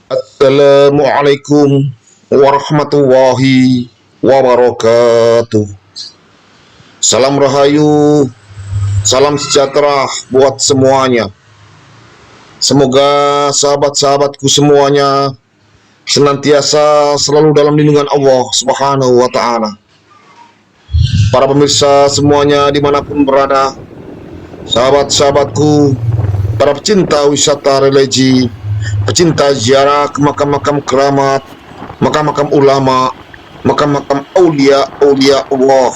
Assalamualaikum warahmatullahi wabarakatuh. Salam Rahayu, salam sejahtera buat semuanya. Semoga sahabat-sahabatku semuanya senantiasa selalu dalam lindungan Allah Subhanahu wa Ta'ala. Para pemirsa semuanya dimanapun berada, sahabat-sahabatku, para pecinta wisata religi, pecinta ziarah ke makam-makam keramat, makam-makam ulama, makam-makam aulia Allah.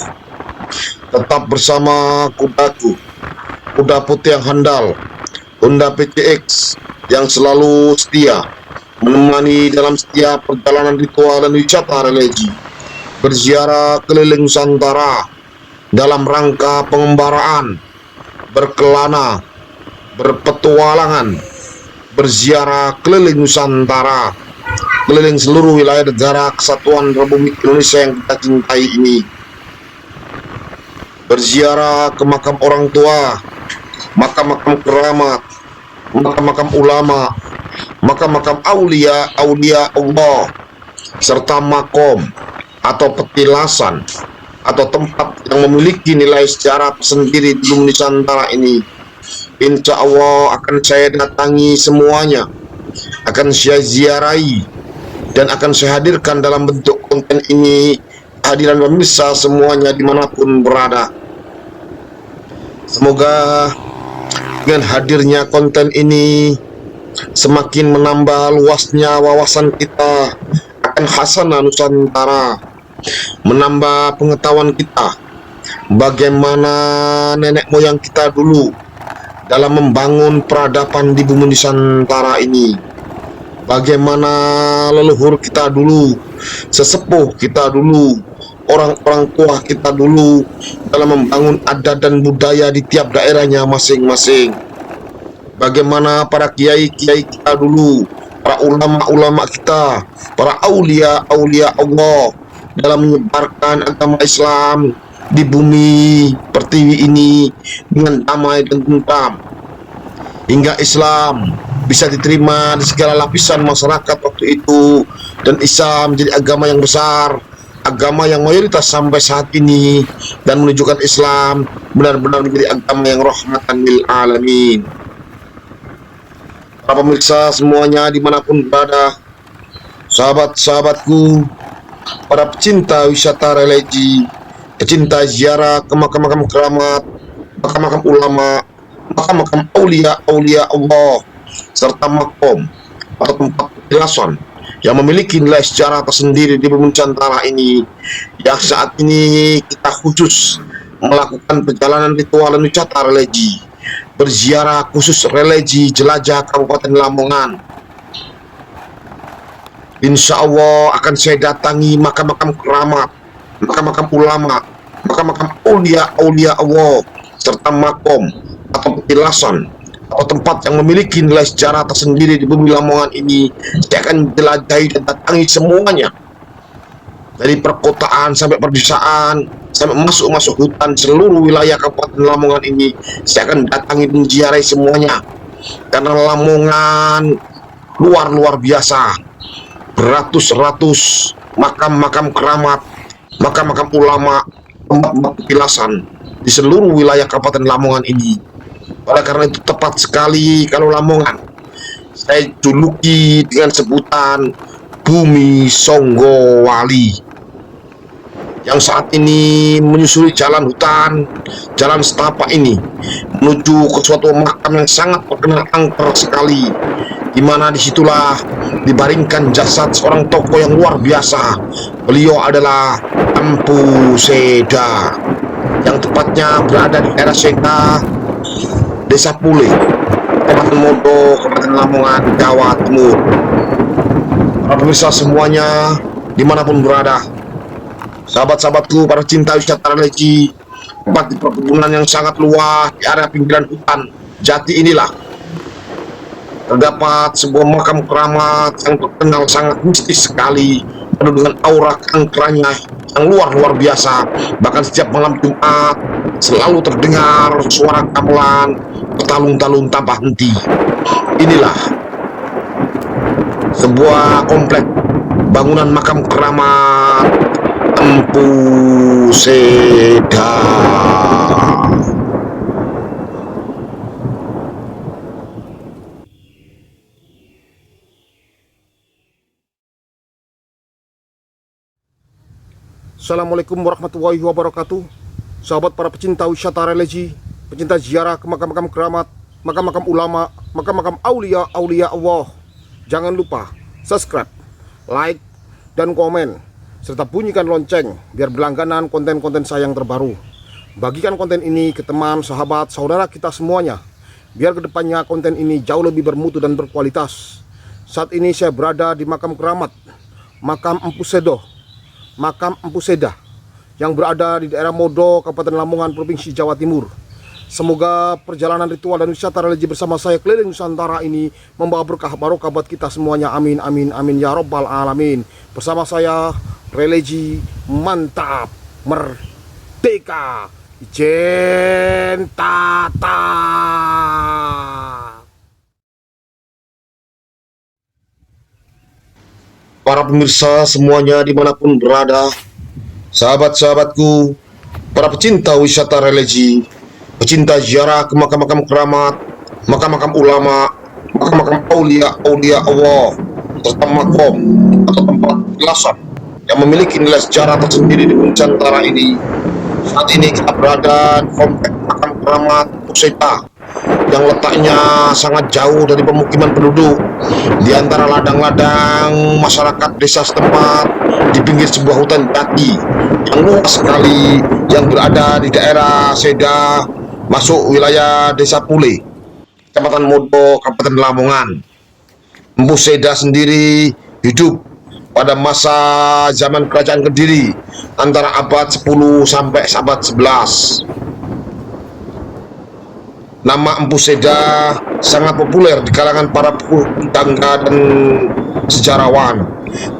Tetap bersama kudaku, kuda putih yang handal, Honda PCX yang selalu setia menemani dalam setiap perjalanan ritual dan wisata religi, berziarah keliling Nusantara dalam rangka pengembaraan, berkelana, berpetualangan, berziarah keliling Nusantara, keliling seluruh wilayah negara kesatuan Republik Indonesia yang kita cintai ini. Berziarah ke makam orang tua, makam-makam keramat, makam-makam ulama, makam-makam aulia Allah, serta makom atau petilasan atau tempat yang memiliki nilai sejarah tersendiri di bumi Nusantara ini. Insya Allah akan saya datangi semuanya, akan saya ziarahi, dan akan saya hadirkan dalam bentuk konten ini hadiran pemirsa semuanya dimanapun berada. Semoga dengan hadirnya konten ini semakin menambah luasnya wawasan kita akan khasanah Nusantara, menambah pengetahuan kita bagaimana nenek moyang kita dulu dalam membangun peradaban di bumi Nusantara ini, bagaimana leluhur kita dulu, sesepuh kita dulu, orang-orang tua kita dulu dalam membangun adat dan budaya di tiap daerahnya masing-masing. Bagaimana para kiai-kiai kita dulu, para ulama-ulama kita, para aulia Allah dalam menyebarkan agama Islam di bumi pertiwi ini dengan damai dan tentram, hingga Islam bisa diterima di segala lapisan masyarakat waktu itu, dan Islam menjadi agama yang besar, agama yang mayoritas sampai saat ini, dan menunjukkan Islam benar-benar menjadi agama yang rahmatan lil alamin. Para pemirsa semuanya dimanapun berada, sahabat-sahabatku, para pecinta wisata religi, pecinta ziarah ke makam-makam keramat, makam-makam ulama, makam-makam aulia Allah, serta makom atau tempat petilasan yang memiliki nilai sejarah tersendiri di bumi Nusantara ini, yang saat ini kita khusus melakukan perjalanan ritual dan wisata religi, berziarah khusus religi jelajah Kabupaten Lamongan. Insya Allah akan saya datangi makam-makam keramat, makam-makam ulama, makam-makam aulia Allah, serta makom atau petilasan atau tempat yang memiliki nilai sejarah tersendiri di bumi Lamongan ini. Saya akan jelajahi dan datangi semuanya, dari perkotaan sampai perdesaan, sampai masuk hutan, seluruh wilayah Kabupaten Lamongan ini saya akan datangi dan ziarahi semuanya, karena Lamongan luar biasa, beratus-ratus makam-makam keramat, makam-makam ulama, tempat petilasan di seluruh wilayah Kabupaten Lamongan ini. Oleh karena itu tepat sekali kalau Lamongan saya juluki dengan sebutan Bumi Songgowali, yang saat ini menyusuri jalan hutan, jalan setapak ini menuju ke suatu makam yang sangat terkenal angker sekali, di mana disitulah dibaringkan jasad seorang tokoh yang luar biasa. Beliau adalah Empu Seda, yang tepatnya berada di daerah Seda, Desa Pule, Kabupaten Modo, Kabupaten Lamongan, Jawa Timur. Para pemirsa semuanya dimanapun berada, sahabat-sahabatku, para cinta wisata religi, tempat di perkebunan yang sangat luas di area pinggiran hutan jati inilah terdapat sebuah makam keramat yang terkenal sangat mistis sekali, penuh dengan aura keangkerannya yang luar biasa. Bahkan setiap malam Jumat selalu terdengar suara gamelan bertalung-talung tanpa henti. Inilah sebuah komplek bangunan makam keramat Empu Seda. Assalamualaikum warahmatullahi wabarakatuh. Sahabat para pecinta wisata religi, pecinta ziarah ke makam-makam keramat, makam-makam ulama, makam-makam aulia Allah. Jangan lupa subscribe, like, dan komen, serta bunyikan lonceng biar berlangganan konten-konten saya yang terbaru. Bagikan konten ini ke teman, sahabat, saudara kita semuanya, biar kedepannya konten ini jauh lebih bermutu dan berkualitas. Saat ini saya berada di makam keramat, makam Empu Seda yang berada di daerah Modo, Kabupaten Lamongan, Provinsi Jawa Timur. Semoga perjalanan ritual dan wisata religi bersama saya keliling Nusantara ini membawa berkah barokah buat kita semuanya. Amin, amin, amin ya robbal alamin. Bersama saya religi mantap merdeka Ijen Tata. Para pemirsa semuanya dimanapun berada, sahabat-sahabatku, para pecinta wisata religi, pecinta ziarah ke makam-makam keramat, makam-makam ulama, makam-makam aulia Allah, serta makom atau tempat pengelasan yang memiliki nilai sejarah tersendiri di Nusantara ini. Saat ini kita berada di komplek makam keramat Empu Seda yang letaknya sangat jauh dari pemukiman penduduk, di antara ladang-ladang masyarakat desa setempat, di pinggir sebuah hutan jati yang luas sekali yang berada di daerah Seda, masuk wilayah Desa Pule, Kecamatan Modo, Kabupaten Lamongan. Empu Seda sendiri hidup pada masa zaman Kerajaan Kediri antara abad 10 sampai abad 11. Nama Empu Seda sangat populer di kalangan para pujangga dan sejarawan,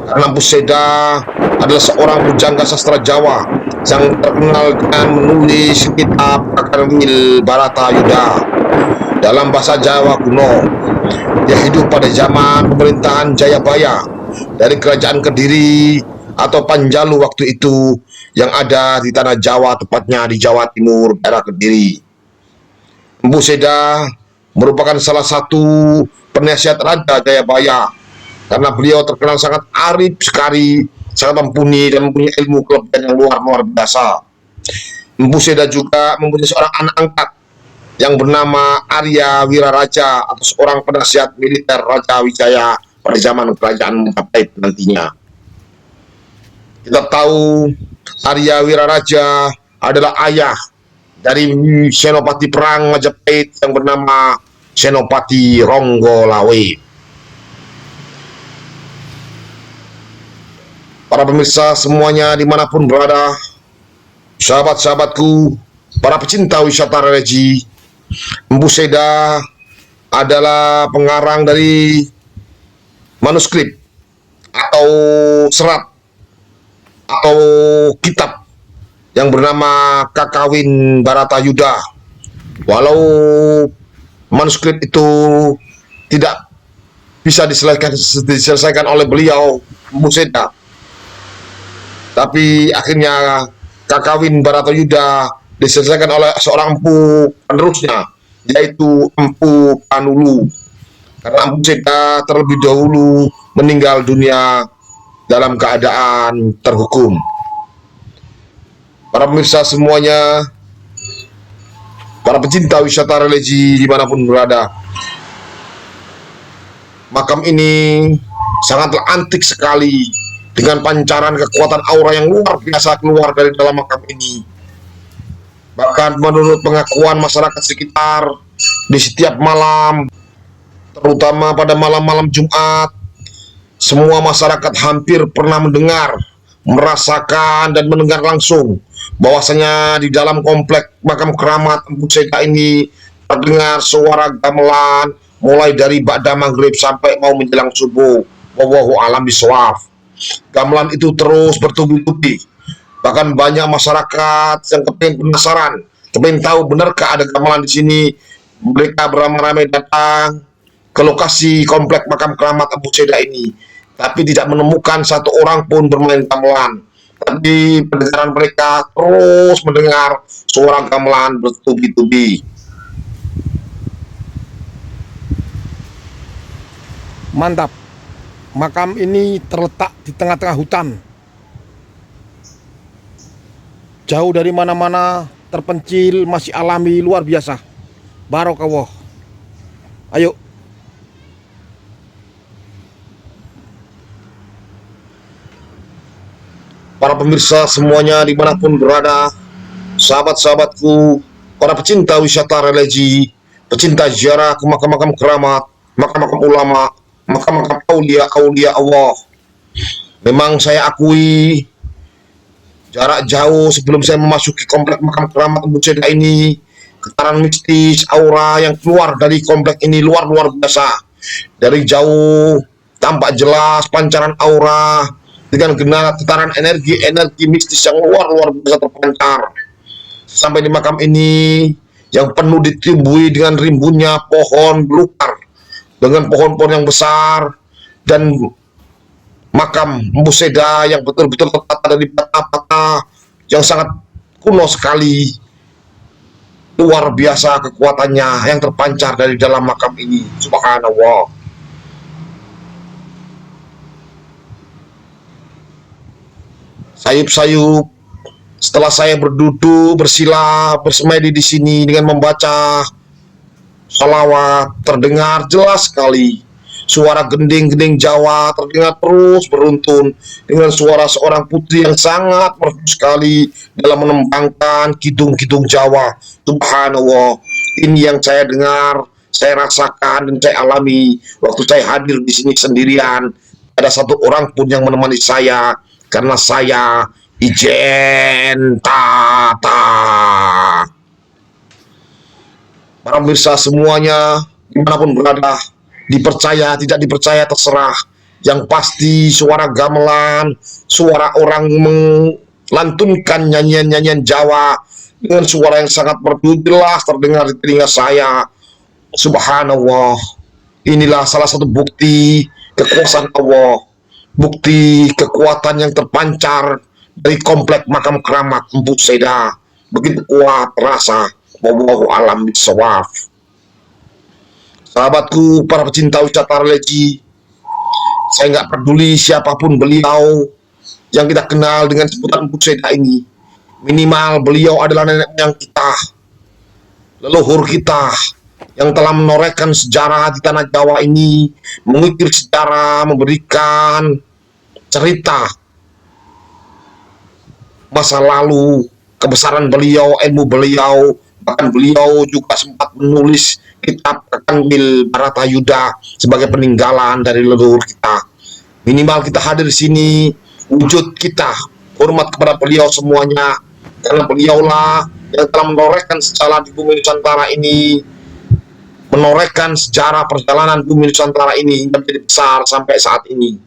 karena Empu Seda adalah seorang pujangga sastra Jawa yang terkenal dengan menulis kitab Kakawin Baratayuda dalam bahasa Jawa kuno. Dia hidup pada zaman pemerintahan Jayabaya dari Kerajaan Kediri atau Panjalu waktu itu, yang ada di tanah Jawa, tepatnya di Jawa Timur, daerah Kediri. Empu Seda merupakan salah satu penasihat Raja Jayabaya karena beliau terkenal sangat arif sekali, sangat mumpuni dan mempunyai ilmu kelebihan yang luar biasa. Empu Seda juga mempunyai seorang anak angkat yang bernama Arya Wiraraja, atau seorang penasihat militer Raja Wijaya pada zaman kerajaan Majapahit nantinya. Kita tahu Arya Wiraraja adalah ayah dari senopati perang Majapahit yang bernama Senopati Ronggolawe. Para pemirsa semuanya dimanapun berada, sahabat-sahabatku, para pecinta wisata religi, Empu Seda adalah pengarang dari manuskrip atau serat atau kitab yang bernama Kakawin Baratayuda. Walau manuskrip itu tidak bisa diselesaikan oleh beliau, Empu Seda, tapi akhirnya Kakawin Baratayuda diselesaikan oleh seorang empu penerusnya, yaitu Empu Panulu, karena Empu Seda terlebih dahulu meninggal dunia dalam keadaan terhukum. Para pemirsa semuanya, para pecinta wisata religi dimanapun berada, makam ini sangatlah antik sekali, dengan pancaran kekuatan aura yang luar biasa keluar dari dalam makam ini. Bahkan menurut pengakuan masyarakat sekitar, di setiap malam, terutama pada malam-malam Jumat, semua masyarakat hampir pernah mendengar, merasakan, dan mendengar langsung bahwasanya di dalam komplek makam keramat Empu Seda ini terdengar suara gamelan mulai dari ba'da maghrib sampai mau menjelang subuh. Wallahu a'lam bishawab. Gamelan itu terus bertubi-tubi. Bahkan banyak masyarakat yang kepingin penasaran, kepingin tahu benarkah ada gamelan di sini. Mereka beramai-ramai datang ke lokasi komplek makam keramat Abu Seda ini, tapi tidak menemukan satu orang pun bermain gamelan. Tapi pendengaran mereka terus mendengar suara gamelan bertubi-tubi. Mantap. Makam ini terletak di tengah-tengah hutan. Jauh dari mana-mana, terpencil, masih alami, luar biasa. Barokallah. Ayo. Para pemirsa semuanya dimanapun berada, sahabat-sahabatku, para pecinta wisata religi, pecinta ziarah ke makam-makam keramat, makam-makam ulama, makam-makam aulia Allah. Memang saya akui jarak jauh sebelum saya memasuki komplek makam keramat Abu Seda ini, getaran mistis, aura yang keluar dari komplek ini luar biasa. Dari jauh tampak jelas pancaran aura dengan getaran energi mistis yang luar biasa terpancar. Sampai di makam ini yang penuh ditumbuhi dengan rimbunnya pohon belukar, dengan pohon-pohon yang besar, dan makam Abu Seda yang betul-betul tertata dari bata-bata yang sangat kuno sekali. Luar biasa kekuatannya yang terpancar dari dalam makam ini. Subhanallah. Sayup-sayup setelah saya berduduk bersila bersemedi di sini dengan membaca salawat, terdengar jelas sekali suara gending-gending Jawa terdengar terus beruntun dengan suara seorang putri yang sangat merdu sekali dalam menembangkan kidung-kidung Jawa. Subhanallah, ini yang saya dengar, saya rasakan dan saya alami waktu saya hadir di sini sendirian. Ada satu orang pun yang menemani saya karena saya ijen tata. Para pemirsa semuanya dimanapun berada, dipercaya tidak dipercaya terserah, yang pasti suara gamelan, suara orang melantunkan nyanyian-nyanyian Jawa dengan suara yang sangat merdu jelas terdengar di telinga saya. Subhanallah, inilah salah satu bukti kekuasaan Allah, bukti kekuatan yang terpancar dari komplek makam keramat Abu Seda. Begitu kuat rasa. Wallahu alam bisawab. Sahabatku, para pecinta wisata religi, saya nggak peduli siapapun beliau yang kita kenal dengan sebutan Abu Seda ini. Minimal beliau adalah nenek moyang kita, leluhur kita, yang telah menorehkan sejarah di tanah Jawa ini, mengukir sejarah, memberikan cerita masa lalu, kebesaran beliau, ilmu beliau. Bahkan beliau juga sempat menulis kitab Kandil Baratayuda sebagai peninggalan dari leluhur kita. Minimal kita hadir di sini, wujud kita hormat kepada beliau semuanya, karena beliaulah yang telah menorehkan sejarah di bumi Nusantara ini, menorehkan sejarah perjalanan bumi Nusantara ini hingga menjadi besar sampai saat ini.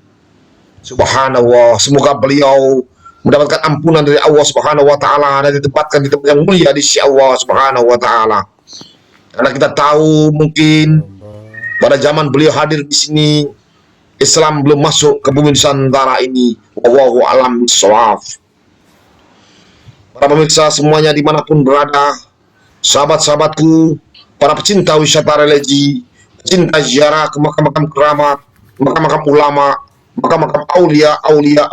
Subhanallah, semoga beliau mendapatkan ampunan dari Allah Subhanahu wa taala dan ditempatkan di tempat yang mulia di sisi Allah Subhanahu wa taala. Karena kita tahu mungkin pada zaman beliau hadir di sini Islam belum masuk ke bumi Nusantara ini. Wallahu alam bissawab. Para pemirsa semuanya dimanapun berada, sahabat-sahabatku, para pecinta wisata religi, pecinta ziarah ke makam-makam keramat, makam-makam ulama, makam-makam aulia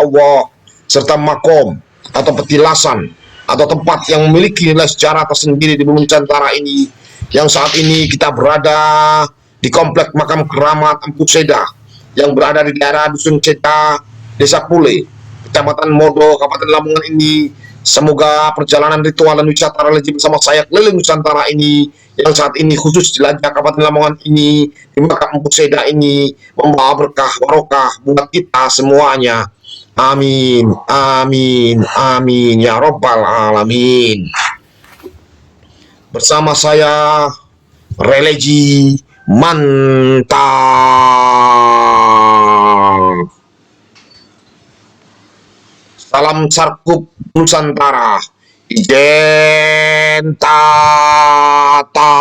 Allah, serta makom atau petilasan atau tempat yang memiliki nilai sejarah tersendiri di bumi Nusantara ini, yang saat ini kita berada di komplek makam keramat Abu Seda yang berada di daerah Dusun Ceta, Desa Pule, Kecamatan Modo, Kabupaten Lamongan ini. Semoga perjalanan ritual dan wisata religi bersama saya keliling Nusantara ini, yang saat ini khusus di Jelajah Kabupaten Lamongan ini, di makam Abu Seda ini, membawa berkah barokah buat kita semuanya. Amin, amin, amin, ya Rabbal Alamin. Bersama saya, religi mantap. Salam Sarkup Nusantara. Ijen tata.